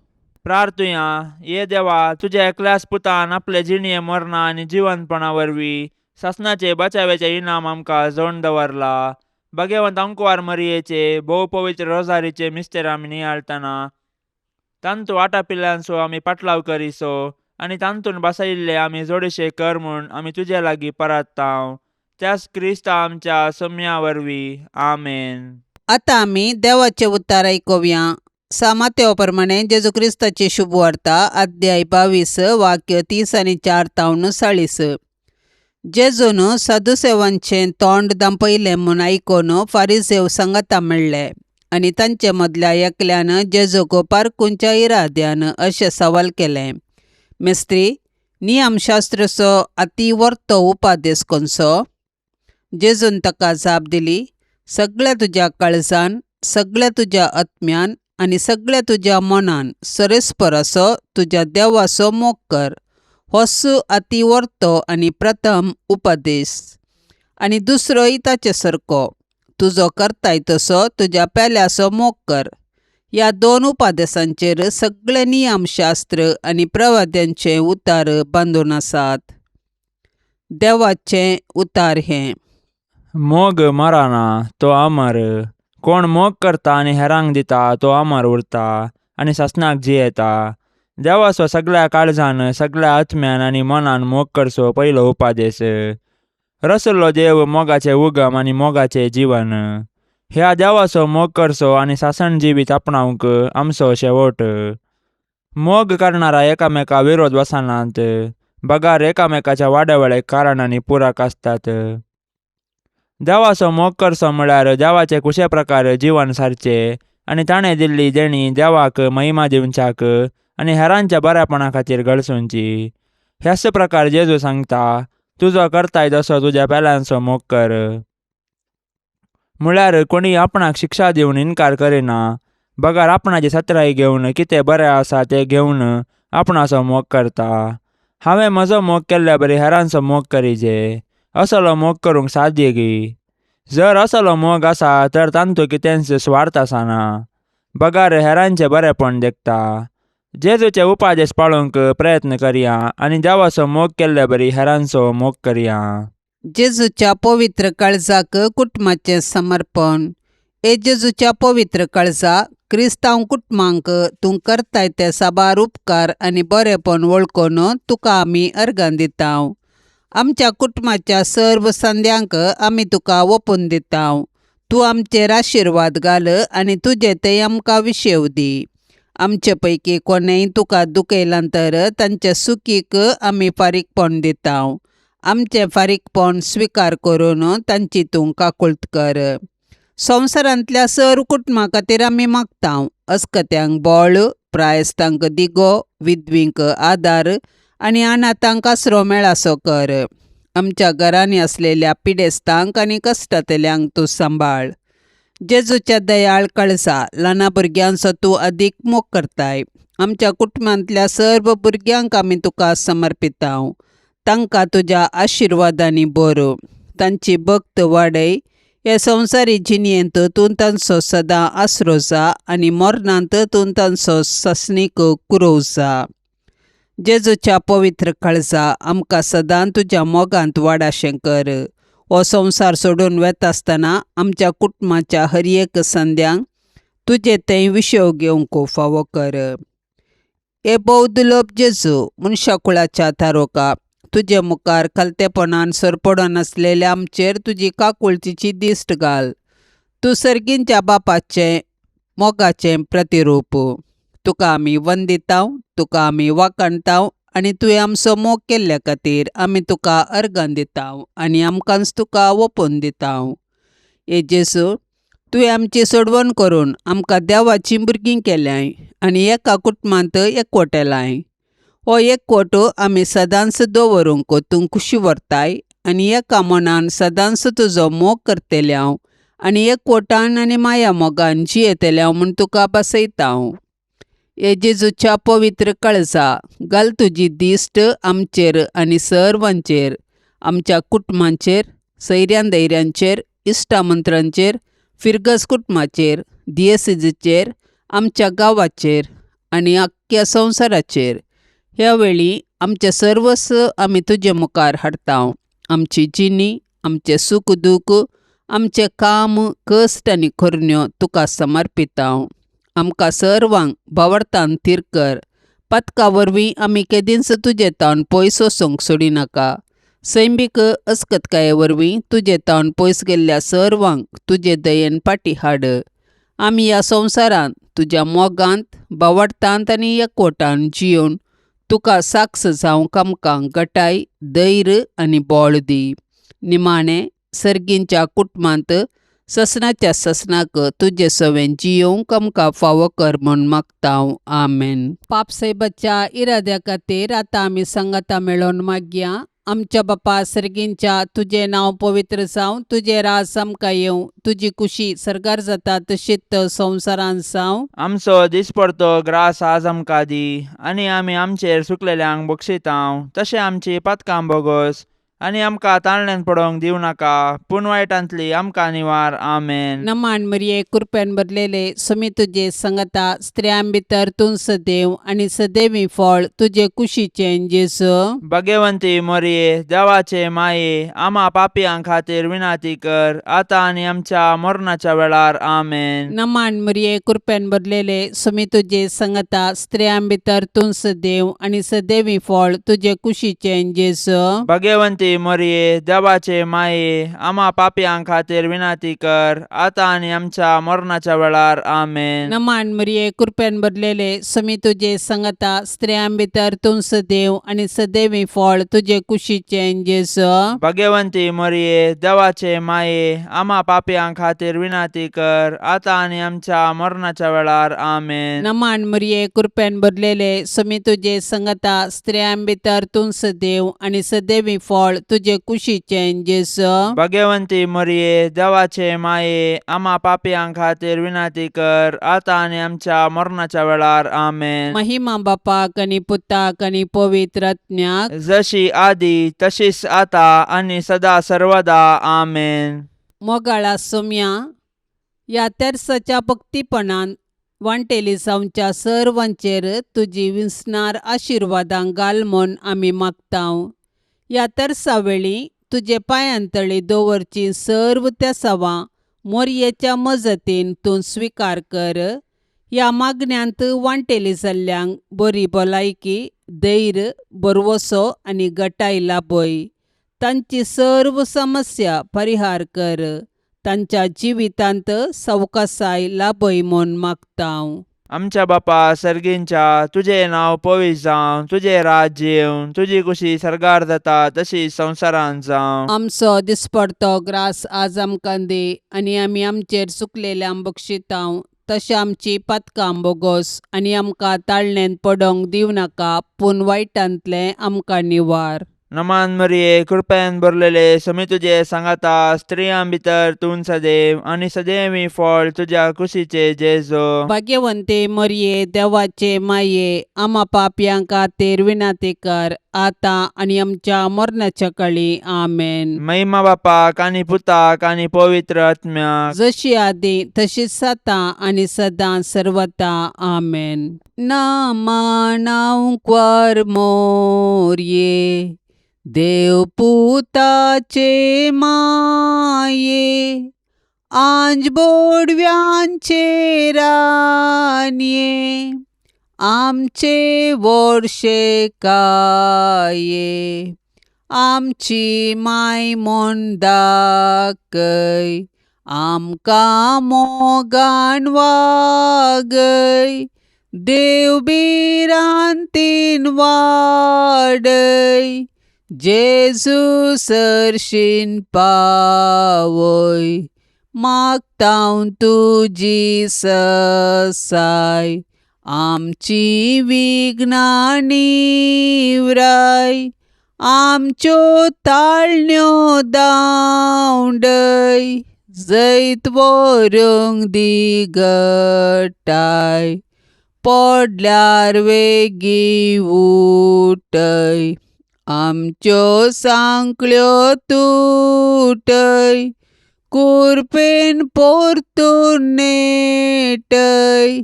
प्रार्थुया ये देवा तुझ्या एकल्याच पुतान आपले जिणये मरणा आनी जिवंतपणा वरवीं सासणाचे बचावेचे इनाम आमकां जोडून दवरला भाग्यवंत अंकुवार मरियेचे भोव पवित्र रोजारीचे मिस्तेर आमी नियाळतना तांतू आटापिल्ल्यांचो आमी पाटलाव करिसो आनी तांतून बसयिल्ले आमी जोडेशे कर म्हूण आमी तुजे लागीं परतांव त्याच क्रिस्ता आमच्या सम्या वरवीं आमेन. आतां आमी देवाचें उतार आयकुया. सामात्या प्रमाणे जेजू क्रिस्ताची शुभ वार्ता अध्याय 22 वाक्य 30 आनी 4-40. जेजून सदुसेवांचें तोंड दांपयलें म्हूण आयकून फारिसेव संगता मेळ्ळे आनी तांचे मदल्या एकल्यान जेजूक पारकुंच्या इराद्यान अशें सवाल केलें, मेस्त्री, नियमशास्त्रचो अति वर्तो उपादेश खंयचो? जेजून ताका जाप दिली, सगळ्या तुज्या काळजान, सगळ्या तुज्या आत्म्यान आनी सगळ्या तुज्या मनान सरेस्पर असो तुज्या देवाचो मोग कर होच अति व्हरतो आनी प्रथम उपदेश. आनी दुसरोय ताचे सारको, तुजो करताय तसो तुज्या पेल्याचो मोग कर. ह्या दोन उपदेशांचेर सगळे नियमशास्त्र आनी प्रवाद्यांचे उतार बांदून आसात. देवाचें उतार हें: मोग मराना तो अमर. कोण मोग करता आनी हेरांक दिता तो अमर उरता आनी ससनाक जियेता. देवाचो सगळ्या काळजान, सगळ्या आत्म्यान आनी मनान मोग करचो पयलो उपादेश. रचलो देव मोगाचे उगम आनी मोगाचे जीवन. ह्या देवाचो मोग करचो आनी सासण जिवीत आपणावंक आमचो शेवट. मोग करणारा एकामेका विरोध वसनात. बगार एकामेकाच्या वाड्यावेळेक कारणांनी पुराक आसतात. देवाचो मोग करचो म्हळ्यार देवाचे कुशे प्रकार जीवन सारचे आनी ताणें दिल्ली देणी देवाक महिमा दिवच्याक आनी हेरांच्या बऱ्यापणा खातीर घडसुंची. ह्याच प्रकार जेजू सांगता, तुजो करताय तसो तुज्या पेल्यांचो मोग कर. म्हळ्यार कोणी आपणाक शिक्षा दिवन इन्कार करिना. बगार आपणाची सत्राई घेवन कितें बरें आसा तें घेवन आपणाचो मोग करता. हांवें म्हजो मोग केल्ल्या बरी हेरांचो मोग करिजे, असलो मोग करूंक साध्य गी. जर असलो मोग आसा तर तांतूं कितेंच स्वार्थ आसना. बगार हेरांचें बरेंपण देखता. जेजूचे उपादेश पाळूंक प्रयत्न करया आनी देवाचो मोग केल्ल्या बरी हेरांचो मोग करया. जेजूच्या पवित्र काळजाक कुटुंबाचें समर्पण. जेजूच्या पवित्र काळजा, क्रिस्तांव कुटुंबांक तूं करताय ते साबार उपकार आनी बरेपण वळखून तुका आमी अर्गां दितांव. आमच्या कुटुंबाच्या सर्व संद्यांक आमी तुका ओपून दितांव. तूं आमचेर आशिर्वाद घाल आनी तुजे ते आमकां विशेव दी. आमचे पैकी कोणेय तुका दुखयलां तर तांचे सुखीक आमी फारीकपण दितांव. आमचें फारीकपण स्विकार करून तांची तूं काकुळट कर. संवसारांतल्या सर्व कुटुंबां खातीर आमी मागतांव. अस्कत्यांक बळ, प्रायस्तांक दिगो, विधवींक आदार आनी अनाथांक आसरो मेळासो कर. आमच्या घरांनी असलेल्या पिडेस्तांक आनी कश्टातल्यांक तूं सांबाळ. जेजूच्या दयाळ काळजा, ल्हाना भुरग्यांचो तूं अदीक मोग करताय. आमच्या कुटुंबांतल्या सर्व भुरग्यांक आमी तुका समर्पितांव. तांकां तुज्या आशिर्वादांनी भर. तांची भक्त वाडय. हे संवसारी जिणयेंत तूं तांचो सदां आसरो जा आनी मरणांत तूं तांचो ससनीक कुरव जा. जेजूच्या पवित्र काळजा, आमकां सदां तुज्या मोगांत वाडाशें कर. हो संवसार सोडून वेता आसतना आमच्या कुटुंबाच्या हर एक संद्यांक तुजे तें विशेव घेवंक फावो कर. हे बौद्धलोप जेजू, मनशाकुळाच्या तारोका, तुजे मुखार खालतेपणान सरपडून आसलेल्या आमचेर तुजी काकुळतीची दिश्ट घाल. तूं सर्गींच्या बापाचें मोगाचें प्रतिरूप. तुका आमी वंदितांव, तुका आमी वाखाणटांव आनी तुवें आमचो मोग केल्ल्या खातीर आमी तुका अर्गां दितांव आनी आमकांच तुका ओपून दितांव. हे जेजू, तुवें आमची सोडवण करून आमकां देवाचीं भुरगीं केल्याय आनी एका कुटुंबांत एकवटेलाय. हो एकवट आमी सदांच दवरूंक तूं खुशी व्हरताय आनी एका मनान सदांच तुजो मोग करतल्याव आनी एकवटान आनी माया मोगान जियेतल्याव म्हूण तुका बसयतांव. हे जेजूच्या पवित्र काळजा, घाल तुजी दिश्ट आमचेर आनी सर्वांचेर, आमच्या कुटुंबांचेर, सैऱ्यां दैऱ्यांचेर, इश्टामंत्रांचेर, फिरगस कुटुंबाचेर, दियेसीजीचेर, आमच्या गांवाचेर आनी आख्ख्या संवसाराचेर. ह्या वेळी आमचे सर्वस्व आमी तुजे मुखार हाडतांव. आमची जिणी, आमचे सूख दूख, आमचें काम, कश्ट आनी खरण्यो तुका समर्पितांव. आमकां सर्वांक भावार्थान थीर कर. पथका वरवीं आमी केदींच तुजे तावन पयस वचूंक सोडिनाका. सैमीक अस्कतकाये वरवीं तुजे तावन पयस गेल्ल्या सर्वांक तुजे दयेन फाटीं हाड. आमी ह्या संवसारांत तुज्या मोगांत, भावार्थांत आनी एकवटान जियोन तुका साक्ष जावंक आमकां घटाय, धैर्य आनी बळ दी. निमाणें सर्गींच्या कुटुंबांत ससनाच्या ससनाक तुजे सवें जियोवंक आमकां फावो कर म्हूण मागतांव. आमेन. पापसैबाच्या इराद्या खातीर आतां आमी संगता मेळोवन मागया. आमच्या बापा सर्गींच्या तुझे नाव पवित्र जावं, तुझे रास आमकां येवं, तुजी कुशी सरकार जाता तशीच संवसारान जावं. आमचो दिसपडतो ग्रास आज आमकां दी, आनी आमी आमचेर सुकलेल्यांक बक्षितांव, तशें आमची पातकां बोगोस, आनी आमकां ताळण्यांत पडोवंक दिवं नाका, पूण वायटांतली आमकां निवार. आमेन. नमान मरिये कृपेन भरलेले समी तुजे संगता स्त्रियां भितर तूं सदैव आनी सदैवी फळ तुजे कुशीचें जेजू. भाग्यवंती मरिये, देवाचे माये, आम्हा पापयां खातीर विनाती कर, आतां आनी आमच्या मरणाच्या वेळार. आमेन. नमान मरिये कृपेन भरलेले समी तुजे संगता स्त्रियां भितर तूं सदैव आनी सदैवी फळ तुजे कुशीचें जेजू. भाग्यवंती मरिये, देवाचे माये, आम्हा पापयां खातीर विनाती कर, आतां आनी आमच्या मरणाच्या वेळार. आमेन. नमान मरिये कृपेन भरलेले समी तुजे संगता स्त्रियां भितर तूं सदैव आनी सदैवी फळ तुजे कुशीचें जेजू. भाग्यवंती मरिये, देवाचे माये, आम्हा पापयां खातीर विनाती कर, आतां आनी आमच्या मरणाच्या वेळार. आमेन. नमान मरिये कृपेन भरलेले समी तुजे संगता स्त्रियां भितर तूं सदैव आनी सदैवी फळ तुजे कुशीचें जेजू. भाग्यवंती मरिये, देवाचे माये, आम्हा पापयां खातीर विनाती कर, आतां आनी आमच्या मरणाच्या वेळार. आमेन. महिमा बापाक आनी पुताक आनी पवित्र आत्म्याक, जशी आदी तशीच आता आनी सदा सर्वदा. आमेन. मोगाळा सोम्या, ह्या तेर्साच्या भक्तीपणान वांटेली जावच्या सर्वांचेर तुजी विस्नार आशिर्वादां घाल म्हूण आमी मागतांव. ह्या तेर्सा वेळी तुजे पांयांतळी दवरची सर्व त्या सवां मोरयेच्या मजतीन तूं स्विकार कर. ह्या मागण्यांत वांटेली जाल्ल्यांक बरी भलायकी, धैर्य, बरवसो आनी घटाय लाभय. तांची सर्व समस्या परिहार कर. तांच्या जिवितांत सवकासाय लाभय म्हूण मागतांव. आमच्या बापा सर्गींच्या तुझे नाव पवित्र जावं, तुझे राज्य येवं, तुजी कुशी सरकार जाता तशी संवसारान जावं. आमचो दिसपडतो ग्रास आज आमकां दे, आनी आमी आमचेर चुकलेल्यांक बक्षितांव, तशें आमची पातकां बोगोस, आनी आमकां ताळण्यांत पडोवंक दिवं नाका, पूण वायटांतले आमकां निवार. नमान मरिये, कृपेन भरलेले समी तुजे सांगाता स्त्रियां भितर तूं सदैव आनी सदैवी फळ तुज्या कुशीचे जेजू. भाग्यवंते मरिये, देवाचे माये, आम्हा पापयां खातीर विनाती कर, आतां आनी आमच्या मरणाच्या काळी. आमेन. महिमा बापाक आनी पुताक आनी पवित्र आत्म्याक, जशी आदी तशीच आता आनी सदां सर्वता. आमेन. नामानांकवार मोरये, देव पुताचे माये, आंज बोडव्यांचे रानये, आमचे वर्षे काये, आमची माय म्हूण दाखय, आमकां मोगान वागय, देव बिरांतीन वाडय, जेजू सरशीन पावय, मागतांव तुजी ससाय, आमची विघ्नां निवराय, आमच्यो ताळण्यो दावंडय, जैत व्हरूंक दी घटाय, पडल्यार वेगी उठय, आमच्यो सांकळ्यो तुटय, कुरपेन पोरतून नेटय,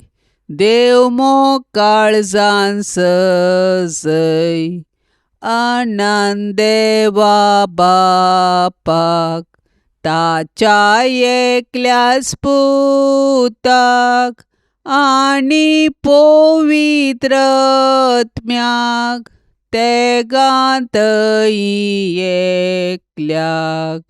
देव मोकाळजान सजय, आनंद देवा बापाक, ताच्या एकल्याच पुताक, आनी पवित्र आत्म्याक, तेगांतय एकल्याक,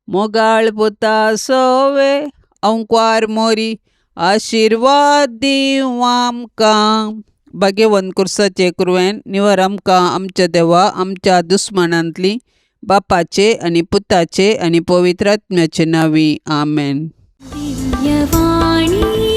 मोगाळ पुता सोवे अंकवार मोरी, आशिर्वाद दिवं आमकां. भाग्यवन कुर्साचे कुरवेन निवर आमकां आमच्या देवा आमच्या दुस्मनांतली, बापाचे आनी पुताचे आनी पवित्र आत्म्याचे नांवी. आमेन. दिव्यवाणी